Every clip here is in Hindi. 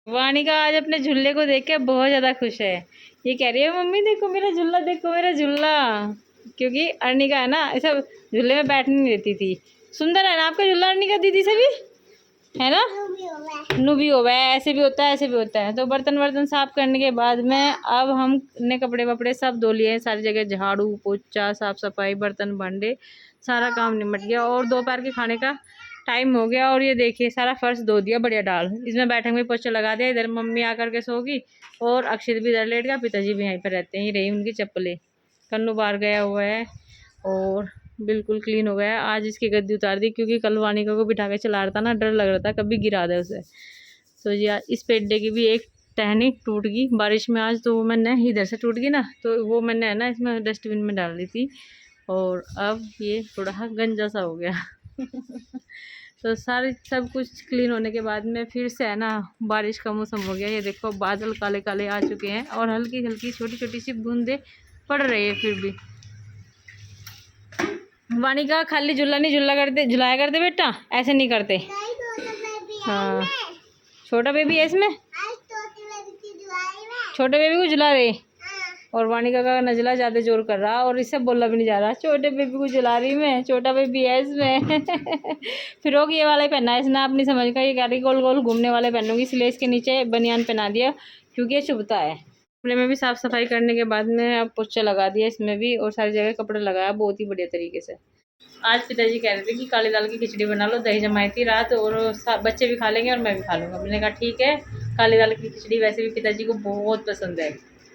वानिका आज अपने झूले को देख के बहुत ज़्यादा खुश है। ये कह रही है मम्मी देखो मेरा झूला, देखो मेरा झूला। क्योंकि अर्निका है ना ऐसा झूले में बैठने नहीं देती थी। सुंदर है ना आपका झूला अर्निका दीदी से भी, है ना? नूबी हो गया है, ऐसे भी होता है ऐसे भी होता है। तो बर्तन वर्तन साफ करने के बाद में अब हमने कपड़े वपड़े सब धो लिए हैं, सारी जगह झाड़ू पोछा साफ सफाई बर्तन भांडे सारा काम निपट गया और दोपहर के खाने का टाइम हो गया। और ये देखिए सारा फर्श धो दिया बढ़िया डाल, इसमें बैठक में पोछा लगा दिया। इधर मम्मी आकर के सोगी और अक्षित भी इधर लेट गया, पिताजी भी यहीं पर रहते हैं। ये रही उनकी चप्पलें, कन्नू बाहर गया हुआ है और बिल्कुल क्लीन हो गया है। आज इसकी गद्दी उतार दी क्योंकि कल वानिका को बिठा के चला रहा था ना, डर लग रहा था कभी गिरा दे उसे। तो जी इस पेड्डे की भी एक टहनी टूट गई बारिश में आज, तो वो मैंने इधर से टूट गई ना, तो वो मैंने है ना इसमें डस्टबिन में डाल दी थी और अब ये थोड़ा गंजा सा हो गया। तो सारे सब कुछ क्लीन होने के बाद में फिर से है ना बारिश का मौसम हो गया। ये देखो बादल काले काले आ चुके हैं और हल्की हल्की छोटी छोटी सी बूंदें पड़ रही है। फिर भी वानिका खाली झूला नहीं झुलाया करते बेटा, ऐसे नहीं करते। हाँ छोटा बेबी है इसमें, छोटे बेबी को झुला रहे और वानिका का नजला ज़्यादा जोर कर रहा और इससे बोला भी नहीं जा रहा। छोटे बेबी को झुला रही मैं, छोटा बेबी है इसमें। फिरोग ये वाला ही पहना है इसने, अपनी समझ का। ये कह रही गोल गोल घूमने वाले पहनूंगी, इसलिए इसके नीचे बनियान पहना दिया क्योंकि ये चुभता है। कपड़े में भी साफ़ सफाई करने के बाद में अब पोछा लगा दिया इसमें भी और सारी जगह कपड़े लगाया बहुत ही बढ़िया तरीके से। आज पिताजी कह रहे थे कि काली दाल की खिचड़ी बना लो, दही जमाई थी रात और बच्चे भी खा लेंगे और मैं भी खा लूँगा। मैंने कहा ठीक है। काली दाल की खिचड़ी वैसे भी पिताजी को बहुत पसंद है,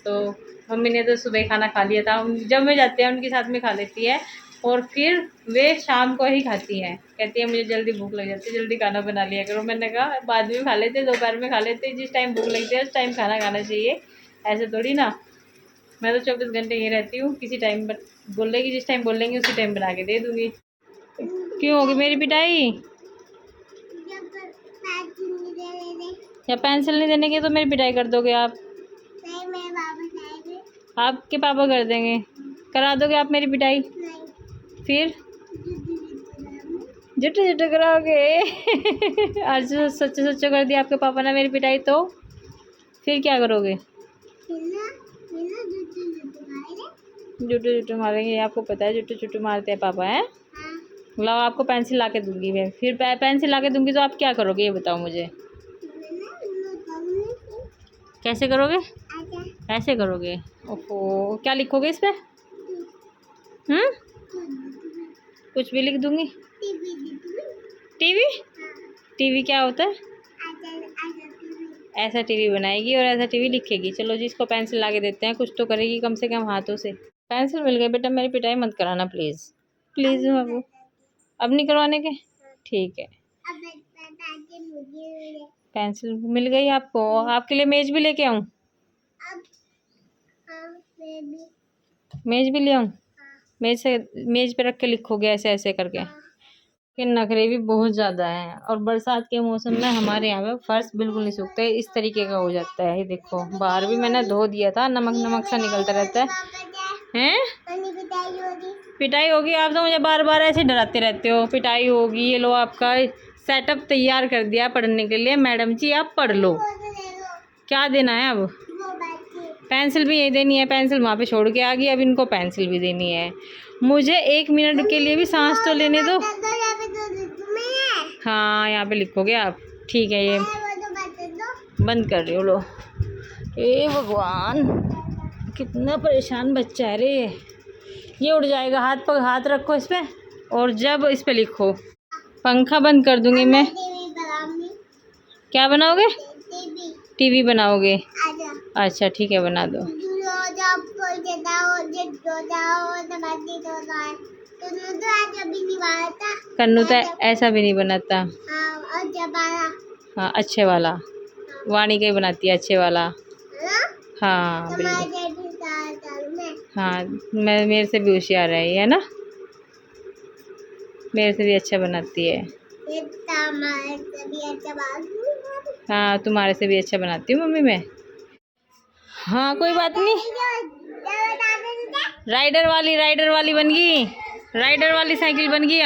तो मम्मी ने तो सुबह खाना खा लिया था। जब मैं जाते हैं उनके साथ में खा लेती है और फिर वे शाम को ही खाती हैं। कहती है मुझे जल्दी भूख लग जाती है, जल्दी खाना बना लिया करो। मैंने कहा बाद में खा लेते, दोपहर में खा लेते, जिस टाइम भूख लगती है उस टाइम खाना खाना चाहिए, ऐसे थोड़ी ना। मैं तो 24 घंटे यहीं रहती हूँ, किसी टाइम बोलेगी जिस टाइम बोलेंगे उसी टाइम बना के दे दूँगी। क्यों होगी मेरी पिटाई? या पेंसिल नहीं देने की तो मेरी पिटाई कर दोगे आप? नहीं, मेरे पापा आपके पापा कर देंगे। करा दोगे आप मेरी पिटाई? नहीं। फिर जुट्टे जुट्टे कराओगे। आज सच्चे सच्चे कर दिया आपके पापा ने मेरी पिटाई, तो फिर क्या करोगे? जुट्टे जुट्टे मारेंगे, आपको पता है जुट्टे जुट्टे मारते हैं पापा हैं। लाओ आपको पेंसिल ला के दूंगी मैं, फिर पेंसिल ला के दूंगी तो आप क्या करोगे ये बताओ मुझे। कैसे करोगे? ऐसे करोगे? ओहो क्या लिखोगे इस पे? कुछ भी लिख दूंगी। टीवी? टीवी क्या होता है? ऐसा टीवी बनाएगी और ऐसा टीवी लिखेगी। चलो जी इसको पेंसिल ला के देते हैं, कुछ तो करेगी कम से कम हाथों से। पेंसिल मिल गई बेटा, मेरी पिटाई मत कराना प्लीज़ प्लीज़ बाबू। अब नहीं करवाने के? ठीक है पेंसिल मिल गई आपको। आपके लिए मेज भी लेके आऊँ? मेज भी ले आऊँ? मेज पे रख के लिखोगे ऐसे ऐसे करके? कि नखरे भी बहुत ज़्यादा हैं और बरसात के मौसम में हमारे यहाँ पे फर्श बिल्कुल नहीं सूखता है, इस तरीके का हो जाता है। ये देखो बाहर भी मैंने धो दिया था, नमक नमक सा निकलता रहता है। पिटाई होगी? आप तो मुझे बार बार ऐसे डराते रहते हो पिटाई होगी। ये लो आपका सेटअप तैयार कर दिया पढ़ने के लिए। मैडम जी आप पढ़ लो, क्या देना है अब? पेंसिल भी यही देनी है, पेंसिल वहाँ पे छोड़ के आ गई, अब इनको पेंसिल भी देनी है। मुझे 1 मिनट के लिए भी सांस तो लेने दो। हाँ यहाँ पे लिखोगे आप, ठीक है। ये बंद कर रही हो लो। ए भगवान कितना परेशान बच्चा है रे। ये उड़ जाएगा, हाथ पर हाथ रखो इस पर और जब इस पे लिखो। पंखा बंद कर दूंगी मैं। क्या बनाओगे? टीवी बनाओगे? अच्छा ठीक है बना दो। कन्नू तो ऐसा भी नहीं बनाता। हाँ अच्छे वाला वाणी का बनाती है, अच्छे वाला। हाँ बिल्कुल। हाँ मेरे से भी होशियार है ये, है ना? मेरे से भी अच्छा बनाती है। हाँ तुम्हारे से भी अच्छा बनाती हूँ मम्मी मैं। हाँ कोई बात नहीं। राइडर वाली बन गई, राइडर वाली साइकिल बन गई।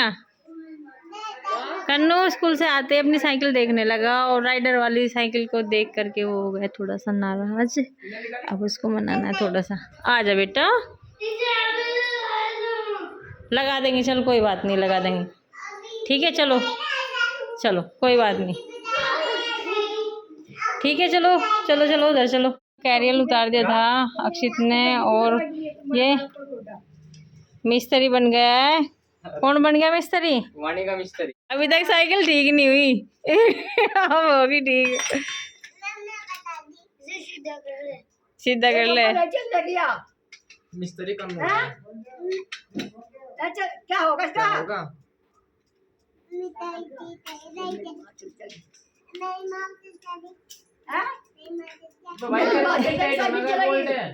कन्नू स्कूल से आते अपनी साइकिल देखने लगा और राइडर वाली साइकिल को देख करके वो हो गया थोड़ा सा नाराज। अब उसको मनाना है थोड़ा सा। आ जा बेटा, लगा देंगे, चलो कोई बात नहीं, लगा देंगे, ठीक है, चलो चलो कोई बात नहीं, ठीक है, चलो चलो चलो उधर चलो। कैरियर उतार दिया था अक्षित ने और ये मिस्त्री बन गया है। कौन बन गया मिस्त्री? वाणी का मिस्त्री। अभी तक साइकिल ठीक नहीं हुई अब होगी ठीक। सीधा कर ले। मिस्त्री कम क्या होगा इसका? होगा।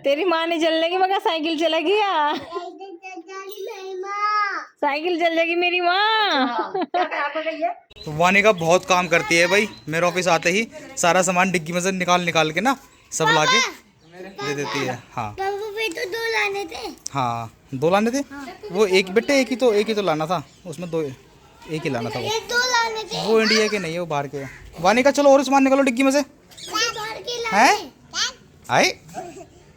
तेरी माँ नहीं चल लेगी मगर साइकिल चलेगी या साइकिल चल जाएगी मेरी माँ। वानी का बहुत काम करती है भाई। मेरे ऑफिस आते ही सारा सामान डिग्गी में से निकाल के ना सब लाके दे देती है। हाँ तो 2 लाने थे। हाँ 2 लाने थे। वो एक बेटे एक ही तो लाना था, उसमें 2 एक ही लाना था। वो 2 लाने थे। वो इंडिया के नहीं है, वो बाहर के। वानी का चलो और सामान निकालो डिग्गी में से। हैं आए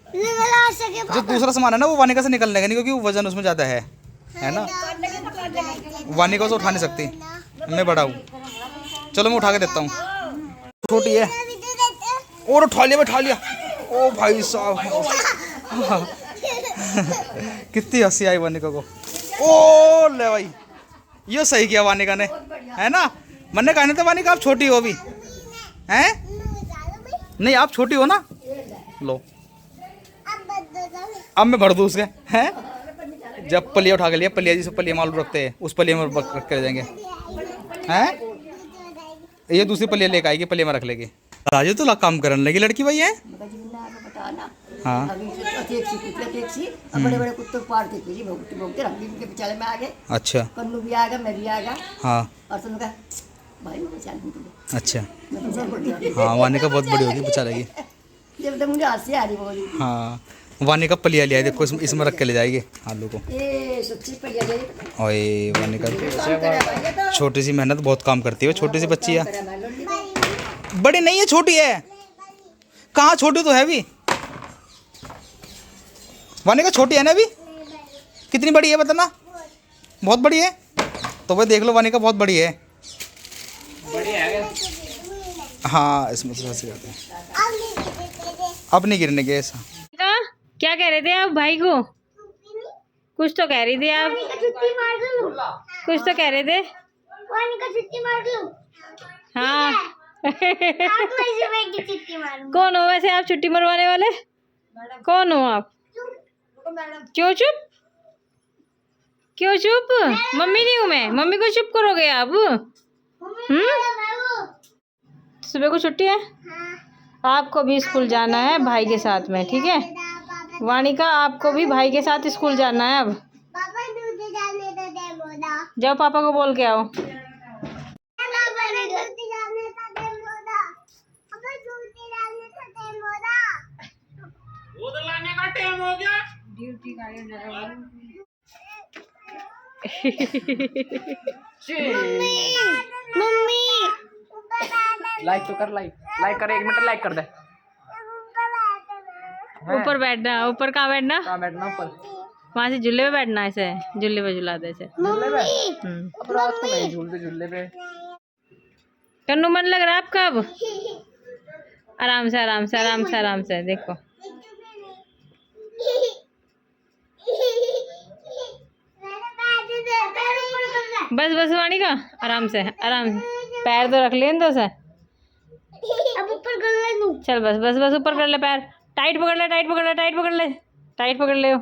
जो दूसरा सामान है ना वो वानिका से निकलने का नहीं, क्योंकि वो वजन उसमें ज़्यादा है ना। वानिका से उठा नहीं सकती, मैं बड़ा हूँ। चलो मैं उठा के देता हूँ, छोटी है। और उठा लिया। ओ भाई साहब कितनी हंसी आई वानिका को। ओ ले भाई, ये सही किया वानिका ने, है ना। मैंने कहा नहीं था वानिका आप छोटी हो अभी, हैं? नहीं आप छोटी हो ना। लो अब मैं भर दूँ उसके, हैं? जब पलिया उठा के लिया, पलिया जी से पलिया मालूम रखते हैं, उस पलिया में रख कर जाएंगे, हैं? ये दूसरी पलिया लेकर आएगी, पलिया में रख लेगी। राजू तो काम करने लगी लड़की भाई है। हाँ बड़े बड़े कुत्ते पार थे भोगते हम भी उनके पिछले में आ गए। अच्छा कन्नू भी आ गया, मैं भी आ गया। हाँ और तुम कहा भाई मैं बचा लूँ। अच्छा मैं बचा लूँगी। हाँ वानिका बहुत बड़ी होगी, बचा लेगी। जब तक मुझे हंसी आ रही बोली। हाँ वानिका पलिया लिया है, देखो इसमें रख के ले जाएगी आलू को। ये सच्ची पलिया ले। ओए वानिका छोटी सी मेहनत बहुत काम करती है, छोटी सी बच्ची है। बड़ी नहीं है, छोटी है। कहाँ छोटी तो है अभी। वानिका छोटी है ना अभी। कितनी बड़ी है बताना। बहुत बड़ी है तो भाई देख लो, वानिका बहुत बड़ी है। हाँ इसमें तो फंस जाते हैं। अब नहीं गिरने के ऐसा। क्या कह रहे थे आप भाई को? कुछ तो कह रही थी आप, कुछ तो कह रहे थे। हाँ कौन हो वैसे आप छुट्टी मरवाने वाले? कौन हो आप? क्यों चुप? क्यों चुप? मम्मी नहीं हूँ मैं, मम्मी को चुप करोगे आप? सुबह को छुट्टी है। आपको भी स्कूल जाना है भाई के साथ में, ठीक है वानिका, आपको भी भाई के साथ स्कूल जाना है। अब जाओ पापा को बोल के आओ। लाने का टाइम हो गया। मम्मी लाइक तो कर, लाइक कर, 1 मिनट लाइक कर दे। ऊपर बैठना, ऊपर कहाँ बैठना? कहाँ बैठना? ऊपर वहाँ से झूले पे बैठना, ऐसे झूले पे झूला दे ऐसे। अब रात को नहीं झूलते झूले पे। कन्नू मन लग रहा है आपका? अब आराम से आराम से आराम से आराम से देखो। बस बस वानिका आराम से पैर तो रख लिए तो से। अब ऊपर कर ले लूं। चल बस बस बस ऊपर कर ले पैर, टाइट पकड़ ले, टाइट पकड़ ले, टाइट पकड़ ले, टाइट पकड़ ले।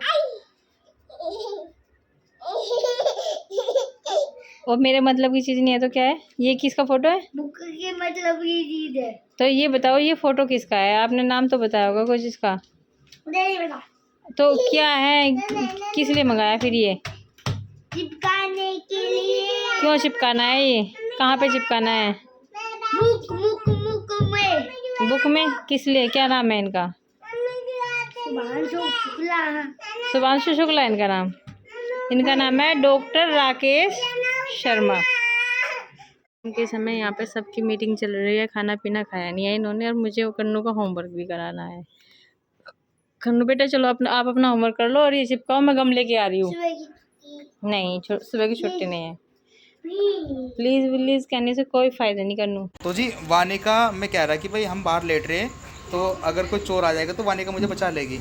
वो मेरे मतलब की चीज़ नहीं है तो क्या है? ये किसका फोटो है? बुक के मतलब ये चीज है। तो ये बताओ ये फोटो किसका है? आपने नाम तो बताया होगा कुछ इसका। नहीं बता। तो क्या है, किस लिए मंगाया फिर ये? चिपकाने के लिए। क्यों चिपकाना है ये? कहाँ पे चिपकाना है? बुक बुक बुक में। बुक में? किस लिए? क्या नाम है इनका? शुभांशु शुक्ला इनका नाम। इनका नाम है डॉक्टर राकेश शर्मा। उनके समय यहाँ पे सबकी मीटिंग चल रही है, खाना पीना खाया नहीं है इन्होंने, और मुझे वो कन्नू का होमवर्क भी कराना है। कन्नू बेटा चलो अपना, आप अपना होमवर्क कर लो और ये चिपकाओ, मैं गम लेके आ रही हूँ। सुबह की नहीं, सुबह की छुट्टी नहीं है। प्लीज प्लीज कहने से कोई फायदा नहीं कन्नू। तो जी वानिका मैं कह रहा कि भाई हम बाहर लेट रहे हैं, तो अगर कोई चोर आ जाएगा तो वानिका मुझे बचा लेगी।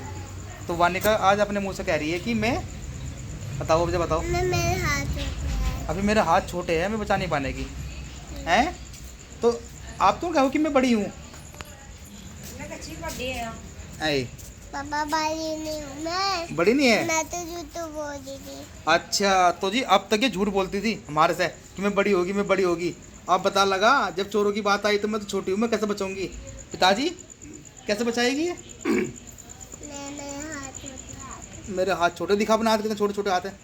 तो वानिका आज अपने मुंह से कह रही है कि मैं, बताओ मुझे बताओ, मेरे हाथ में अभी मेरे हाथ छोटे हैं, मैं बचा नहीं पाने की हैं। तो आप तो कहो कि मैं बड़ी हूँ। ऐ, पापा बड़ी नहीं हूँ मैं। बड़ी नहीं है। मैं तो झूठ बोल रही थी। अच्छा तो जी अब तक ये झूठ बोलती थी हमारे से कि मैं बड़ी होगी, मैं बड़ी होगी। अब पता लगा जब चोरों की बात आई तो मैं तो छोटी हूँ, मैं कैसे बचाऊंगी? पिताजी कैसे बचाएगी ये? मेरे हाथ में मेरे हाथ छोटे, दिखा अपने हाथ कितने छोटे छोटे हाथ हैं।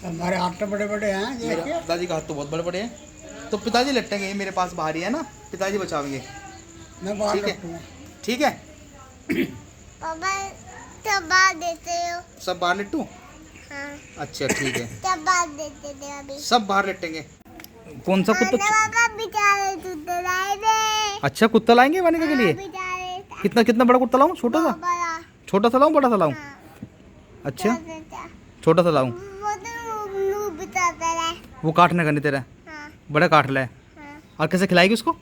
हमारे हाथ तो बड़े बड़े हैं। मेरे पिताजी का हाथ तो बहुत बड़े बड़े हैं। तो पिताजी लटेंगे, मेरे पास बाहर ही है ना, पिताजी बचाएंगे। मैं बाहर ठीक है रखूंगा। ठीक है। पापा दबा देते हो। सब बाहर लिट्टू? हाँ अच्छा ठीक है, दबा देते थे अभी। सब बाहर लिटेंगे। कौन सा कुत्ता? पापा बेचारे दूध लाए थे। अच्छा कुत्ता लाएंगे वानिका के लिए? बेचारे कितना कितना बड़ा कुत्ता लाऊं? छोटा सा? बड़ा। छोटा सा लाऊं बड़ा सा लाऊं? अच्छा छोटा सा लाऊं। वो तो नू बताता है। वो काटने का नहीं तेरा? हाँ बड़ा काट ले। हाँ। और कैसे खिलाएगी उसको?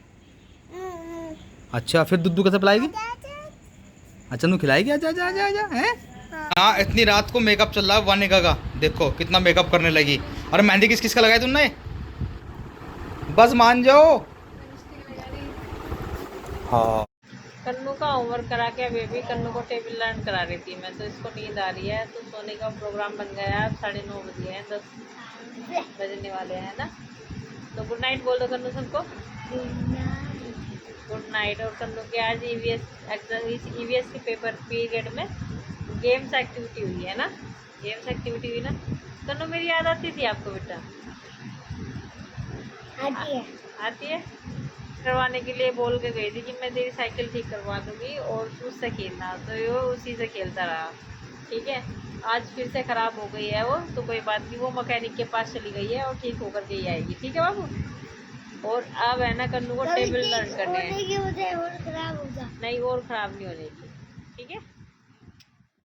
अच्छा फिर दूध कैसे पिलाएगी? अच्छा नू खिलाएगी? आजा आजा आजा आजा हैं। हाँ इतनी रात को मेकअप चल रहा है वानिका का, देखो कितना मेकअप करने लगी। और मेहंदी किस किस का लगाया तुमने? बस मान जाओ। हाँ कन्नू का होमवर्क करा के अभी भी कन्नू को टेबल लर्न करा रही थी मैं, तो इसको नींद आ रही है, तो सोने का प्रोग्राम बन गया है। अब 9:30 बजे हैं, 10 बजने वाले हैं ना। तो गुड नाइट बोल दो कन्नू सबको, गुड नाइट। और कन्नू के आज ईवीएस के पेपर पीरियड में गेम्स एक्टिविटी हुई है ना, गेम्स एक्टिविटी हुई ना। कन्नू मेरी याद आती थी आपको बेटा? आती है। आती है। करवाने के लिए बोल के गई थी कि मैं तेरी साइकिल ठीक करवा दूंगी और तू उससे खेलना, तो वो उसी से खेलता रहा। ठीक है, आज फिर से ख़राब हो गई है वो, तो कोई बात नहीं, वो मैकेनिक के पास चली गई है और ठीक होकर के ही आएगी। ठीक है बाबू। और अब है ना कन्नू को टेबल लर्न करने हैं। और खराब होगा। नहीं और ख़राब नहीं होने की। ठीक है।